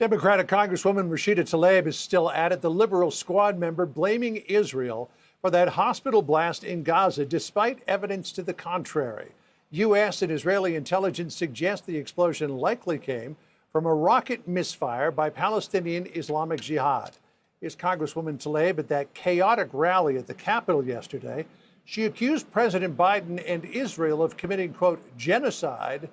Democratic Congresswoman Rashida Tlaib is still at it, the liberal squad member blaming Israel for that hospital blast in Gaza, despite evidence to the contrary. U.S. and Israeli intelligence suggest the explosion likely came from a rocket misfire by Palestinian Islamic Jihad. Here's Congresswoman Tlaib at that chaotic rally at the Capitol yesterday. She accused President Biden and Israel of committing, quote, genocide,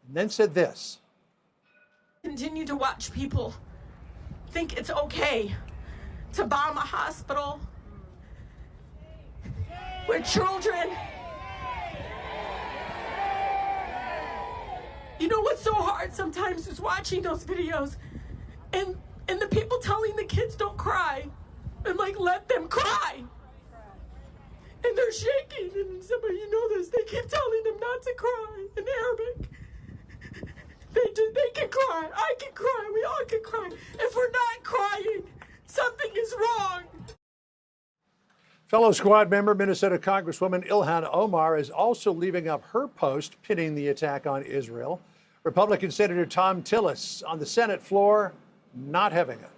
and then said this. Continue to watch people think it's okay to bomb a hospital where children. You know what's so hard sometimes is watching those videos and the people telling the kids don't cry. I'm like, let them cry. And they're shaking, and some of you know this, they keep telling them not to cry in Arabic. They can cry, I can cry, we all can cry. If we're not crying, something is wrong. Fellow squad member, Minnesota Congresswoman Ilhan Omar is also leaving up her post pinning the attack on Israel. Republican Senator Tom Tillis on the Senate floor, not having it.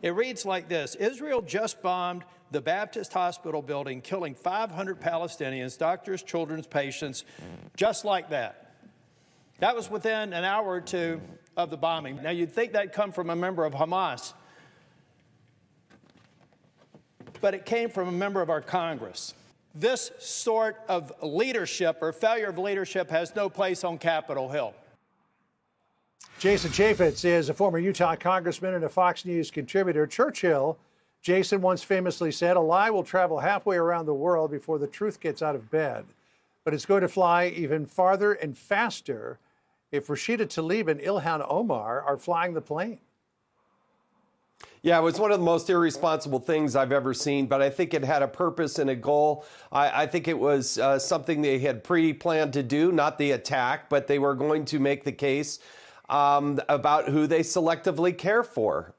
It reads like this: Israel just bombed the Baptist hospital building, killing 500 Palestinians, doctors, children's patients, just like that. That was within an hour or two of the bombing. Now, you'd think that'd come from a member of Hamas, but it came from a member of our Congress. This sort of leadership or failure of leadership has no place on Capitol Hill. Jason Chaffetz is a former Utah congressman and a Fox News contributor. Churchill, Jason once famously said, a lie will travel halfway around the world before the truth gets out of bed. But it's going to fly even farther and faster if Rashida Tlaib and Ilhan Omar are flying the plane. Yeah, it was one of the most irresponsible things I've ever seen, but I think it had a purpose and a goal. I think it was something they had pre-planned to do, not the attack, but they were going to make the case about who they selectively care for.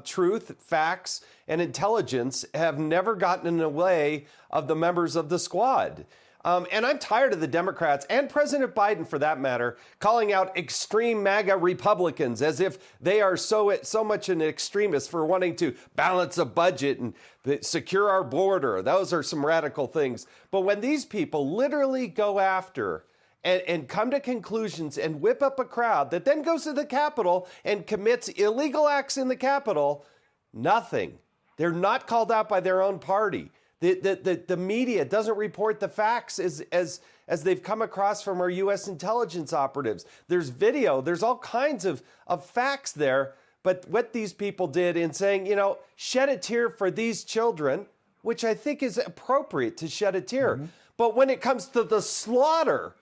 Truth, facts, and intelligence have never gotten in the way of the members of the squad. And I'm tired of the Democrats and President Biden, for that matter, calling out extreme MAGA Republicans as if they are so much an extremist for wanting to balance a budget and secure our border. Those are some radical things. But when these people literally go after and come to conclusions and whip up a crowd that then goes to the Capitol and commits illegal acts in the Capitol, nothing. They're not called out by their own party. The media doesn't report the facts as they've come across from our U.S. intelligence operatives. There's video, there's all kinds of facts there. But what these people did in saying, you know, shed a tear for these children, which I think is appropriate to shed a tear. Mm-hmm. But when it comes to the slaughter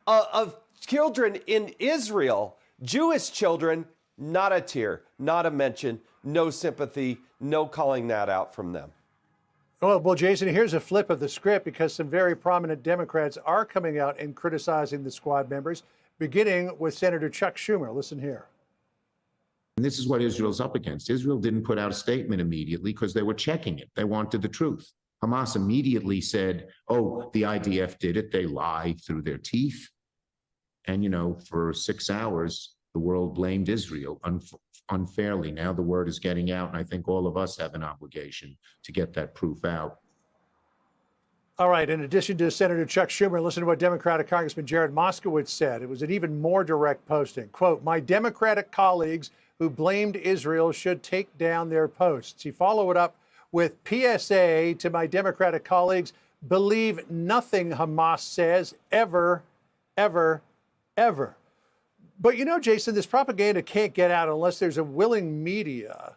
of children in Israel, Jewish children, not a tear, not a mention, no sympathy, no calling that out from them. Well, Jason, here's a flip of the script because some very prominent Democrats are coming out and criticizing the squad members, beginning with Senator Chuck Schumer. Listen here. And this is what Israel's up against. Israel didn't put out a statement immediately because they were checking it. They wanted the truth. Hamas immediately said, oh, the IDF did it. They lie through their teeth. And, you know, for 6 hours, the world blamed Israel unfairly. Now the word is getting out, and I think all of us have an obligation to get that proof out. All right. In addition to Senator Chuck Schumer, listen to what Democratic Congressman Jared Moskowitz said. It was an even more direct posting. Quote, my Democratic colleagues who blamed Israel should take down their posts. He followed it up with PSA to my Democratic colleagues, believe nothing Hamas says ever, ever, ever. But you know, Jason, this propaganda can't get out unless there's a willing media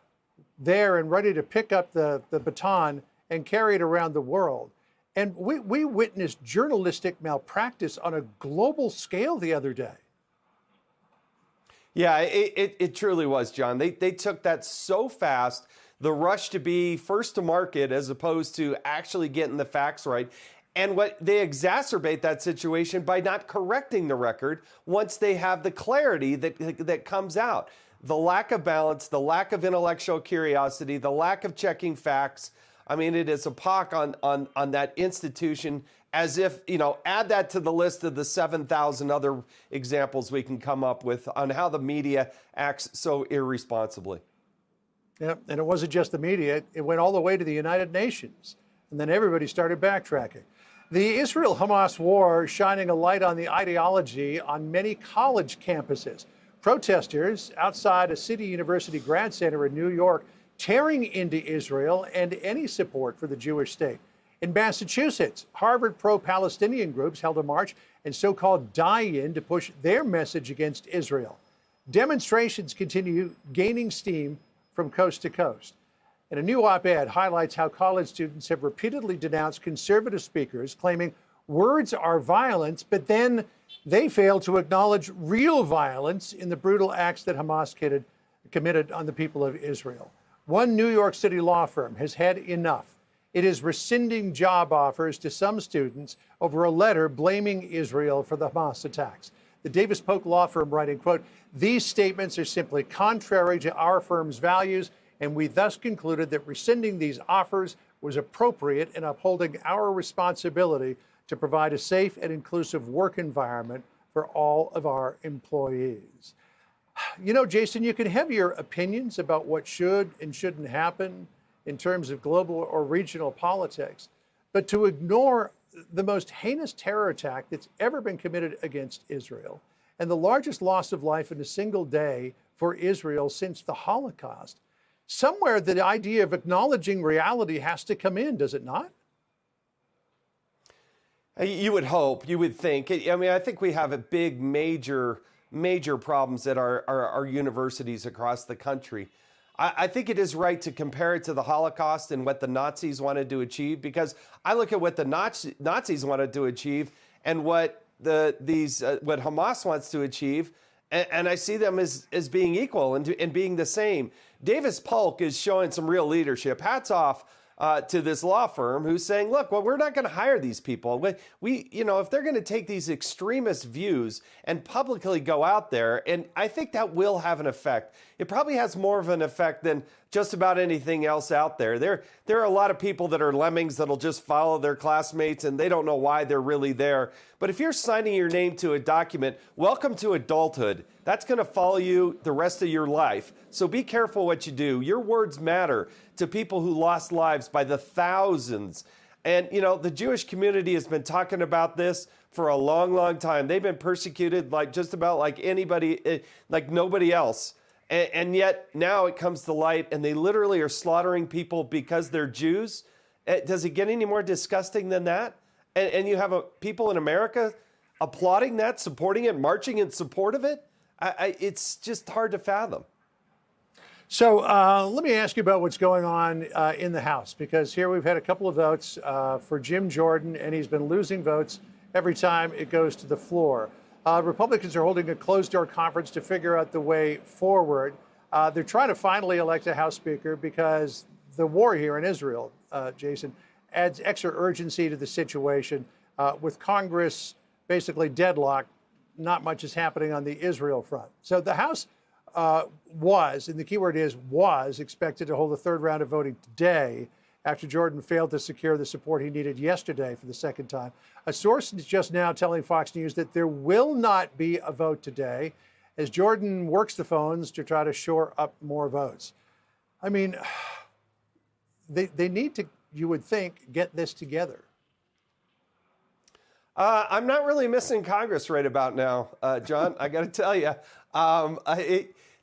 there and ready to pick up the baton and carry it around the world. And we witnessed journalistic malpractice on a global scale the other day. Yeah, it truly was, John. They took that so fast, the rush to be first to market as opposed to actually getting the facts right. And they exacerbate that situation by not correcting the record once they have the clarity that comes out. The lack of balance, the lack of intellectual curiosity, the lack of checking facts. I mean, it is a pock on that institution, as if, add that to the list of the 7,000 other examples we can come up with on how the media acts so irresponsibly. Yeah, and it wasn't just the media. It went all the way to the United Nations. And then everybody started backtracking. The Israel-Hamas war shining a light on the ideology on many college campuses. Protesters outside a City University grad center in New York tearing into Israel and any support for the Jewish state. In Massachusetts, Harvard pro-Palestinian groups held a march and so-called die-in to push their message against Israel. Demonstrations continue gaining steam from coast to coast. And a new op-ed highlights how college students have repeatedly denounced conservative speakers, claiming words are violence, but then they fail to acknowledge real violence in the brutal acts that Hamas committed on the people of Israel. One New York City law firm has had enough. It is rescinding job offers to some students over a letter blaming Israel for the Hamas attacks. The Davis Polk law firm writing, quote, "These statements are simply contrary to our firm's values, and we thus concluded that rescinding these offers was appropriate in upholding our responsibility to provide a safe and inclusive work environment for all of our employees." Jason, you can have your opinions about what should and shouldn't happen in terms of global or regional politics, but to ignore the most heinous terror attack that's ever been committed against Israel and the largest loss of life in a single day for Israel since the Holocaust, somewhere the idea of acknowledging reality has to come in, does it not? You would hope, you would think. I mean, I think we have a big, major problems at our universities across the country. I think it is right to compare it to the Holocaust and what the Nazis wanted to achieve, because I look at what the Nazis wanted to achieve and what what Hamas wants to achieve, and I see them as being equal and being the same. Davis Polk is showing some real leadership. Hats off to this law firm who's saying, look, well, we're not going to hire these people. If they're going to take these extremist views and publicly go out there, and I think that will have an effect. It probably has more of an effect than just about anything else out there. There are a lot of people that are lemmings that'll just follow their classmates and they don't know why they're really there. But if you're signing your name to a document, welcome to adulthood. That's going to follow you the rest of your life. So be careful what you do. Your words matter to people who lost lives by the thousands. And, the Jewish community has been talking about this for a long, long time. They've been persecuted just about like anybody, like nobody else. And yet now it comes to light and they literally are slaughtering people because they're Jews. Does it get any more disgusting than that? And you have people in America applauding that, supporting it, marching in support of it? It's just hard to fathom. So let me ask you about what's going on in the House, because here we've had a couple of votes for Jim Jordan, and he's been losing votes every time it goes to the floor. Republicans are holding a closed-door conference to figure out the way forward. They're trying to finally elect a House Speaker because the war here in Israel, Jason, adds extra urgency to the situation. With Congress basically deadlocked, not much is happening on the Israel front. So the House was, and the key word is was, expected to hold a third round of voting today after Jordan failed to secure the support he needed yesterday for the second time. A source is just now telling Fox News that there will not be a vote today as Jordan works the phones to try to shore up more votes. I mean, they need to, you would think, get this together. I'm not really missing Congress right about now, John. I got to tell you.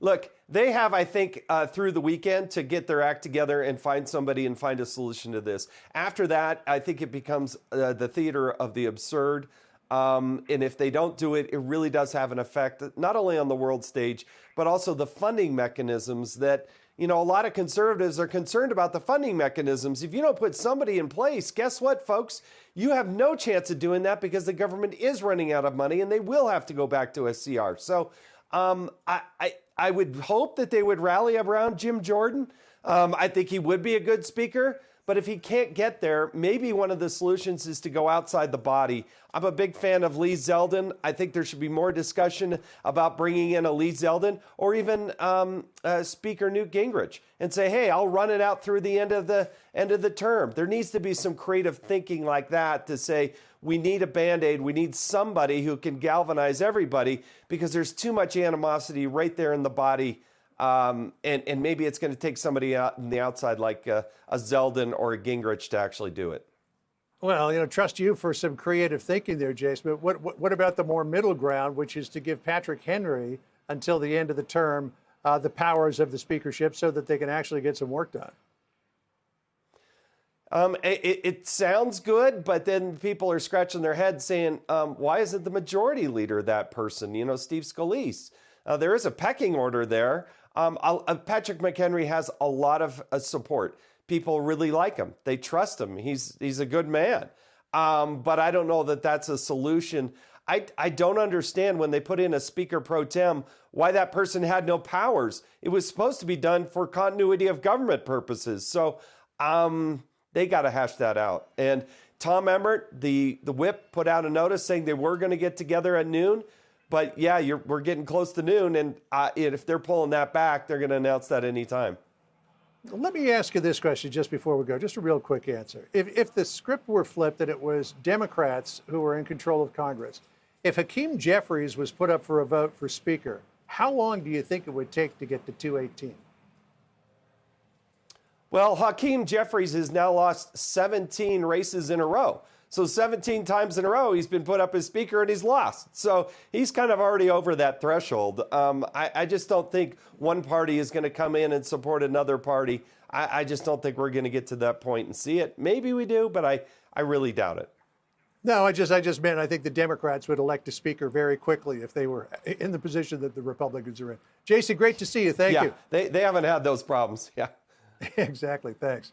Look, they have, I think, through the weekend to get their act together and find somebody and find a solution to this. After that, I think it becomes the theater of the absurd. And if they don't do it, it really does have an effect, not only on the world stage, but also the funding mechanisms that, a lot of conservatives are concerned about the funding mechanisms. If you don't put somebody in place, guess what, folks? You have no chance of doing that because the government is running out of money and they will have to go back to SCR. So I would hope that they would rally around Jim Jordan. I think he would be a good speaker. But if he can't get there, maybe one of the solutions is to go outside the body. I'm a big fan of Lee Zeldin. I think there should be more discussion about bringing in a Lee Zeldin or even Speaker Newt Gingrich and say, hey, I'll run it out through the end of the term. There needs to be some creative thinking like that to say we need a Band-Aid. We need somebody who can galvanize everybody because there's too much animosity right there in the body. And maybe it's going to take somebody out on the outside like a Zeldin or a Gingrich to actually do it. Well, trust you for some creative thinking there, Jason. But what about the more middle ground, which is to give Patrick Henry until the end of the term the powers of the speakership so that they can actually get some work done? It sounds good, but then people are scratching their heads saying, why isn't the majority leader that person? Steve Scalise. There is a pecking order there. Patrick McHenry has a lot of support. People really like him. They trust him. He's a good man. But I don't know that that's a solution. I don't understand when they put in a speaker pro tem why that person had no powers. It was supposed to be done for continuity of government purposes. So they got to hash that out. And Tom Emmert, the whip, put out a notice saying they were going to get together at noon. But yeah, we're getting close to noon, and if they're pulling that back, they're going to announce that anytime. Let me ask you this question just before we go, just a real quick answer. If the script were flipped and it was Democrats who were in control of Congress, if Hakeem Jeffries was put up for a vote for Speaker, how long do you think it would take to get to 218? Well, Hakeem Jeffries has now lost 17 races in a row. So 17 times in a row, he's been put up as Speaker and he's lost. So he's kind of already over that threshold. I just don't think one party is going to come in and support another party. I just don't think we're going to get to that point and see it. Maybe we do, but I really doubt it. No, I just meant I think the Democrats would elect a Speaker very quickly if they were in the position that the Republicans are in. Jason, great to see you. Thank you. They haven't had those problems. Yeah. Exactly. Thanks.